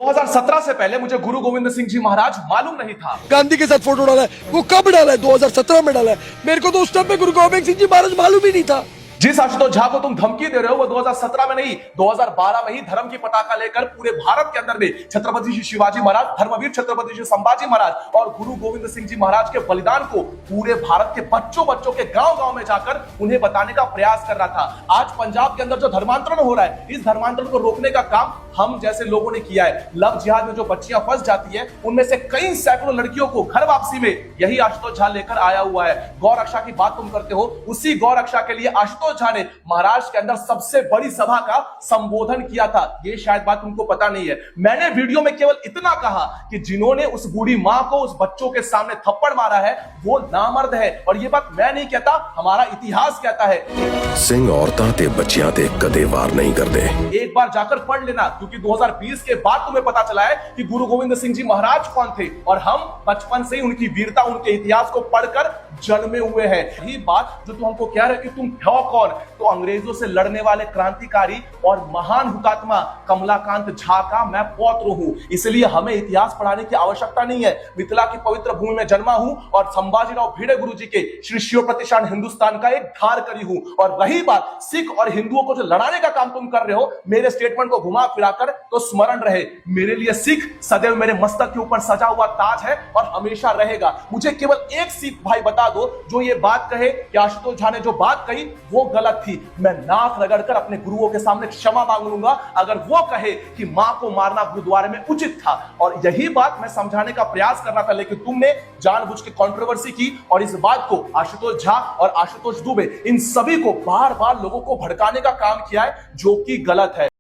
2017 से पहले मुझे गुरु गोविंद सिंह जी महाराज मालूम नहीं था। गांधी के साथ फोटो डाला है, वो कब डाला है? 2017 में डाला है। मेरे को तो उस टाइम पे गुरु गोविंद सिंह जी महाराज मालूम ही नहीं था। जिस आशुतोष झा को तुम धमकी दे रहे हो वो 2017 में नहीं 2012 में ही धर्म की पताका लेकर पूरे भारत के अंदर में छत्रपति श्री शिवाजी महाराज, धर्मवीर छत्रपति श्री संभाजी महाराज और गुरु गोविंद सिंह जी महाराज के बलिदान को पूरे भारत के बच्चों के गांव-गांव में जाकर उन्हें बताने का प्रयास कर रहा था। आज पंजाब के अंदर जो धर्मांतरण हो रहा है, इस धर्मांतरण को रोकने का काम हम जैसे लोगों ने किया है। लव जिहाद में जो बच्चियां फंस जाती है, उनमें से कई सैकड़ों लड़कियों को घर वापसी में यही आशुतोष झा लेकर आया हुआ है। गौ रक्षा की बात तुम करते हो, उसी गौ रक्षा के लिए आशुतोष झा ने महाराष्ट्र के अंदर सबसे बड़ी सभा का संबोधन किया था। ये शायद बात तुमको पता नहीं है। मैंने वीडियो में केवल इतना कहा कि जिन्होंने उस बूढ़ी मां को उस बच्चों के सामने थप्पड़ मारा है वो नामर्द है, और ये बात मैं नहीं कहता, हमारा इतिहास कहता है। ਸਿੰਘ औरतां ते बच्चियां ते कदे वार नहीं करते। एक बार जाकर पढ़ लेना, क्योंकि 2020 के बाद तुम्हें पता चला है कि गुरु गोविंद सिंह जी महाराज कौन थे, और हम बचपन से ही उनकी वीरता, उनके इतिहास को पढ़कर जन्मे हुए हैं। यही बात जो तुम हमको कह रहे हो कि तुम हो कौन, तो अंग्रेजों से लड़ने वाले क्रांतिकारी और महान हुतात्मा कमलाकांत झा का मैं पौत्र हूं। इसलिए हमें इतिहास पढ़ाने की आवश्यकता नहीं है। मिथिला की पवित्र भूमि में जन्मा हूं और संभाजीराव भिड़े गुरु जी के श्री शिव प्रतिष्ठान हिंदुस्तान का एक धारकरी हूं। और रही बात सिख और हिंदुओं को जो लड़ाने का काम तुम कर रहे हो, मेरे स्टेटमेंट को घुमा फिराकर, तो स्मरण रहे, मेरे लिए सिख सदैव मेरे मस्तक के ऊपर सजा हुआ ताज है और हमेशा रहेगा। मुझे केवल एक सिख भाई बता दो जो ये बात कहे कि आशुतोष झा ने जो बात कही वो गलत थी। मैं नाक रगड़कर अपने गुरुओं के सामने क्षमा मांग लूंगा अगर वो कहे कि मां को मारना गुरुद्वारे में उचित था। और यही बात मैं समझाने का प्रयास कर रहा था, लेकिन तुमने जानबूझ के कंट्रोवर्सी की और इस बात को आशुतोष झा और आशुतोष दुबे इन सभी को बार बार लोगों को भड़काने का काम किया है, जो कि गलत है।